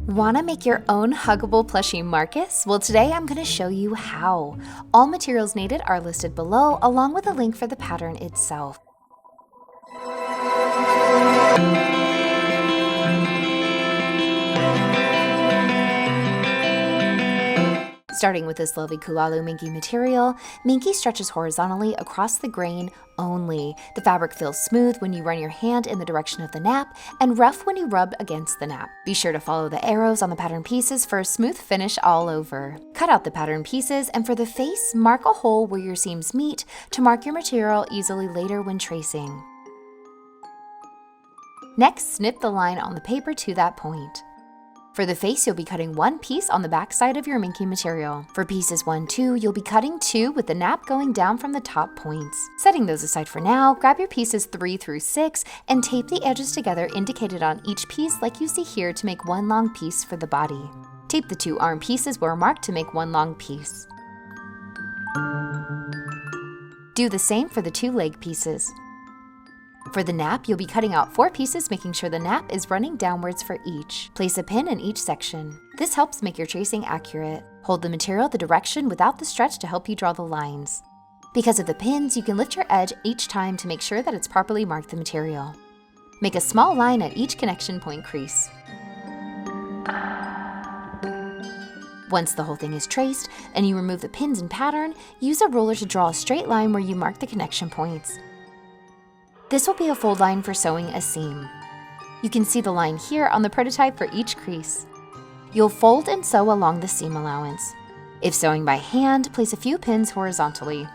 Want to make your own huggable plushie Marcus? Well, today I'm going to show you how. All materials needed are listed below, along with a link for the pattern itself. Starting with this lovely Kulalu Minky material, Minky stretches horizontally across the grain only. The fabric feels smooth when you run your hand in the direction of the nap and rough when you rub against the nap. Be sure to follow the arrows on the pattern pieces for a smooth finish all over. Cut out the pattern pieces, and for the face, mark a hole where your seams meet to mark your material easily later when tracing. Next, snip the line on the paper to that point. For the face, you'll be cutting one piece on the back side of your Minky material. For pieces 1, 2, you'll be cutting 2 with the nap going down from the top points. Setting those aside for now, grab your pieces 3 through 6 and tape the edges together indicated on each piece like you see here to make one long piece for the body. Tape the 2 arm pieces where marked to make one long piece. Do the same for the 2 leg pieces. For the nap, you'll be cutting out 4 pieces, making sure the nap is running downwards for each. Place a pin in each section. This helps make your tracing accurate. Hold the material the direction without the stretch to help you draw the lines. Because of the pins, you can lift your edge each time to make sure that it's properly marked the material. Make a small line at each connection point crease. Once the whole thing is traced and you remove the pins and pattern, use a ruler to draw a straight line where you mark the connection points. This will be a fold line for sewing a seam. You can see the line here on the prototype for each crease. You'll fold and sew along the seam allowance. If sewing by hand, place a few pins horizontally.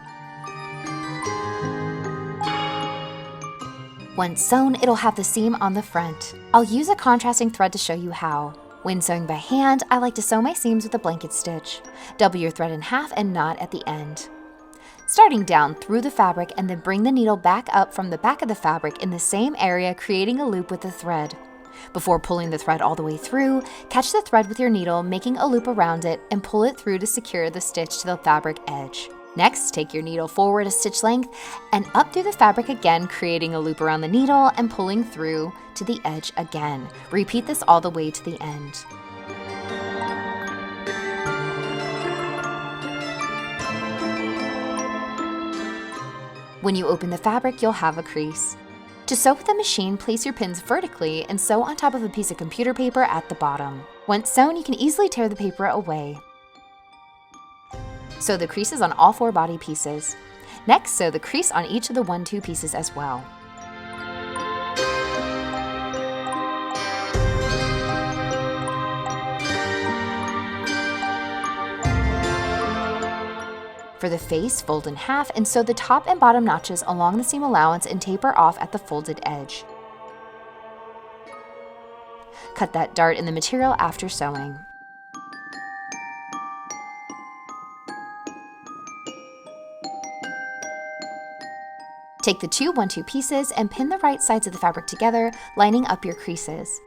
Once sewn, it'll have the seam on the front. I'll use a contrasting thread to show you how. When sewing by hand, I like to sew my seams with a blanket stitch. Double your thread in half and knot at the end. Starting down through the fabric, and then bring the needle back up from the back of the fabric in the same area, creating a loop with the thread. Before pulling the thread all the way through, catch the thread with your needle, making a loop around it, and pull it through to secure the stitch to the fabric edge. Next, take your needle forward a stitch length and up through the fabric again, creating a loop around the needle and pulling through to the edge again. Repeat this all the way to the end. When you open the fabric, you'll have a crease. To sew with a machine, place your pins vertically and sew on top of a piece of computer paper at the bottom. Once sewn, you can easily tear the paper away. Sew the creases on all 4 body pieces. Next, sew the crease on each of the 1, 2 pieces as well. For the face, fold in half and sew the top and bottom notches along the seam allowance and taper off at the folded edge. Cut that dart in the material after sewing. Take the 2 1, 2 pieces and pin the right sides of the fabric together, lining up your creases.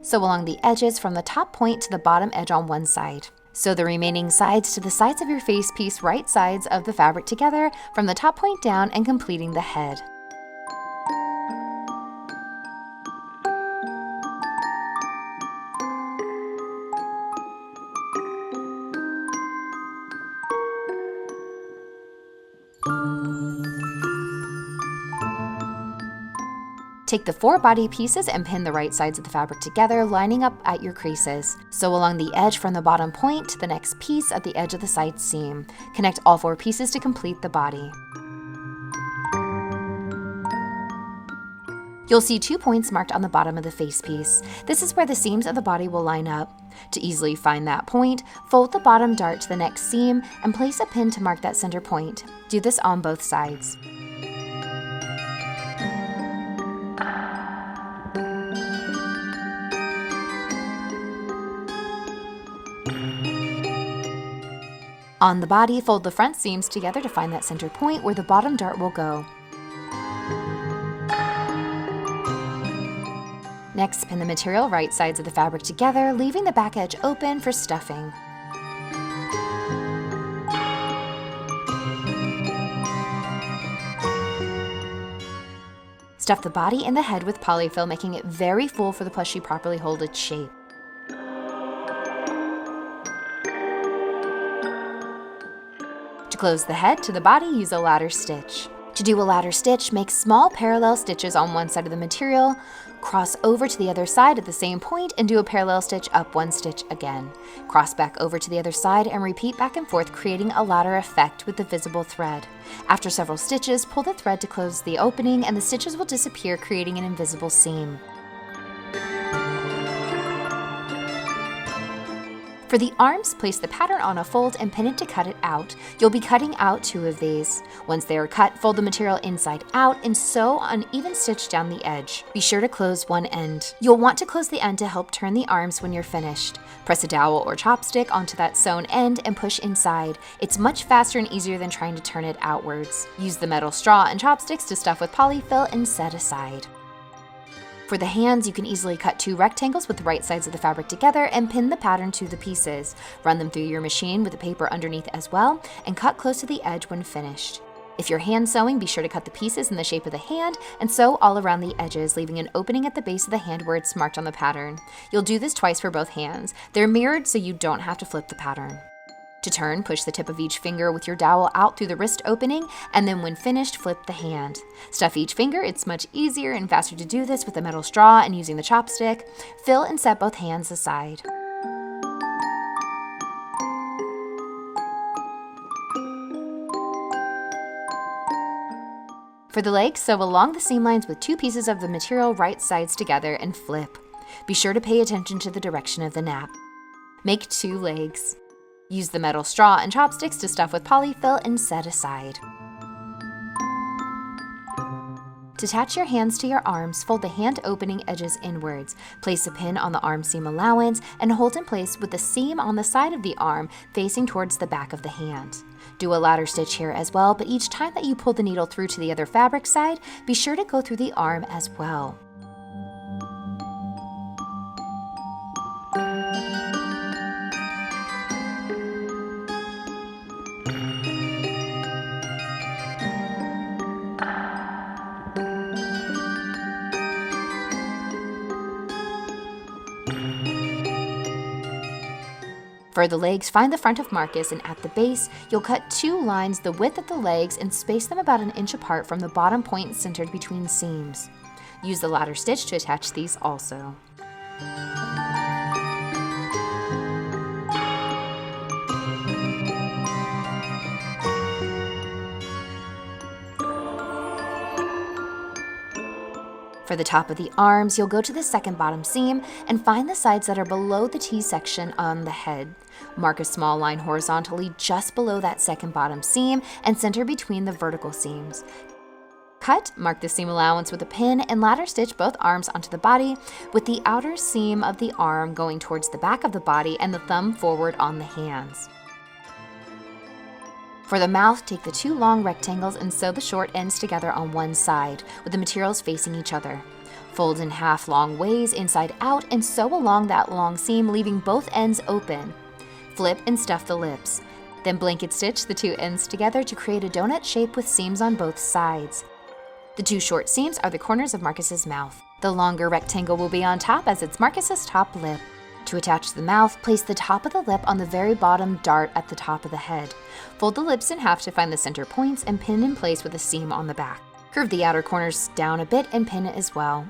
Sew along the edges from the top point to the bottom edge on one side. Sew the remaining sides to the sides of your face piece, right sides of the fabric together from the top point down and completing the head. Take the 4 body pieces and pin the right sides of the fabric together, lining up at your creases. Sew along the edge from the bottom point to the next piece at the edge of the side seam. Connect all 4 pieces to complete the body. You'll see 2 points marked on the bottom of the face piece. This is where the seams of the body will line up. To easily find that point, fold the bottom dart to the next seam and place a pin to mark that center point. Do this on both sides. On the body, fold the front seams together to find that center point where the bottom dart will go. Next, pin the material right sides of the fabric together, leaving the back edge open for stuffing. Stuff the body and the head with polyfill, making it very full for the plushie properly hold its shape. To close the head to the body, use a ladder stitch. To do a ladder stitch, make small parallel stitches on one side of the material, cross over to the other side at the same point, and do a parallel stitch up one stitch again. Cross back over to the other side and repeat back and forth, creating a ladder effect with the visible thread. After several stitches, pull the thread to close the opening and the stitches will disappear, creating an invisible seam. For the arms, place the pattern on a fold and pin it to cut it out. You'll be cutting out 2 of these. Once they are cut, fold the material inside out and sew an even stitch down the edge. Be sure to close one end. You'll want to close the end to help turn the arms when you're finished. Press a dowel or chopstick onto that sewn end and push inside. It's much faster and easier than trying to turn it outwards. Use the metal straw and chopsticks to stuff with polyfill and set aside. For the hands, you can easily cut 2 rectangles with the right sides of the fabric together and pin the pattern to the pieces. Run them through your machine with the paper underneath as well, and cut close to the edge when finished. If you're hand sewing, be sure to cut the pieces in the shape of the hand and sew all around the edges, leaving an opening at the base of the hand where it's marked on the pattern. You'll do this twice for both hands. They're mirrored so you don't have to flip the pattern. To turn, push the tip of each finger with your dowel out through the wrist opening, and then when finished, flip the hand. Stuff each finger. It's much easier and faster to do this with a metal straw and using the chopstick. Fill and set both hands aside. For the legs, sew along the seam lines with 2 pieces of the material right sides together and flip. Be sure to pay attention to the direction of the nap. Make 2 legs. Use the metal straw and chopsticks to stuff with polyfill and set aside. To attach your hands to your arms, fold the hand opening edges inwards. Place a pin on the arm seam allowance and hold in place with the seam on the side of the arm facing towards the back of the hand. Do a ladder stitch here as well, but each time that you pull the needle through to the other fabric side, be sure to go through the arm as well. For the legs, find the front of Marcus, and at the base, you'll cut 2 lines the width of the legs and space them about 1 inch apart from the bottom point centered between seams. Use the ladder stitch to attach these also. For the top of the arms, you'll go to the second bottom seam and find the sides that are below the T section on the head. Mark a small line horizontally just below that second bottom seam and center between the vertical seams. Cut, mark the seam allowance with a pin, and ladder stitch both arms onto the body with the outer seam of the arm going towards the back of the body and the thumb forward on the hands. For the mouth, take the 2 long rectangles and sew the short ends together on one side, with the materials facing each other. Fold in half long ways inside out and sew along that long seam, leaving both ends open. Flip and stuff the lips. Then blanket stitch the 2 ends together to create a donut shape with seams on both sides. The 2 short seams are the corners of Marcus's mouth. The longer rectangle will be on top as it's Marcus's top lip. To attach the mouth, place the top of the lip on the very bottom dart at the top of the head. Fold the lips in half to find the center points and pin in place with a seam on the back. Curve the outer corners down a bit and pin it as well.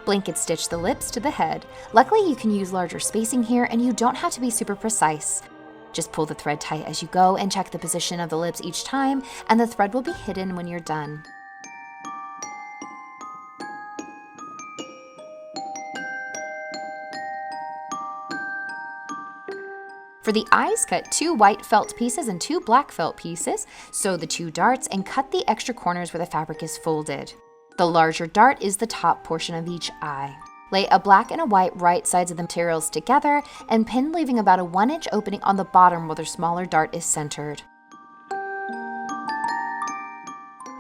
Blanket stitch the lips to the head. Luckily, you can use larger spacing here and you don't have to be super precise. Just pull the thread tight as you go and check the position of the lips each time, and the thread will be hidden when you're done. For the eyes, cut 2 white felt pieces and 2 black felt pieces, sew the 2 darts, and cut the extra corners where the fabric is folded. The larger dart is the top portion of each eye. Lay a black and a white right sides of the materials together and pin, leaving about a 1 inch opening on the bottom where the smaller dart is centered.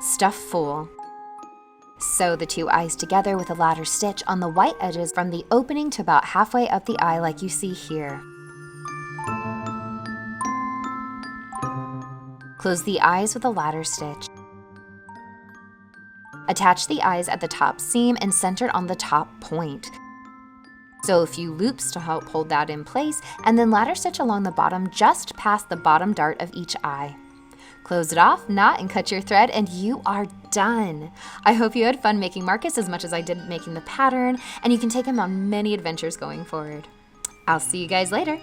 Stuff full. Sew the 2 eyes together with a ladder stitch on the white edges from the opening to about halfway up the eye like you see here. Close the eyes with a ladder stitch. Attach the eyes at the top seam and centered on the top point. Sew a few loops to help hold that in place, and then ladder stitch along the bottom just past the bottom dart of each eye. Close it off, knot, and cut your thread, and you are done. I hope you had fun making Marcus as much as I did making the pattern, and you can take him on many adventures going forward. I'll see you guys later.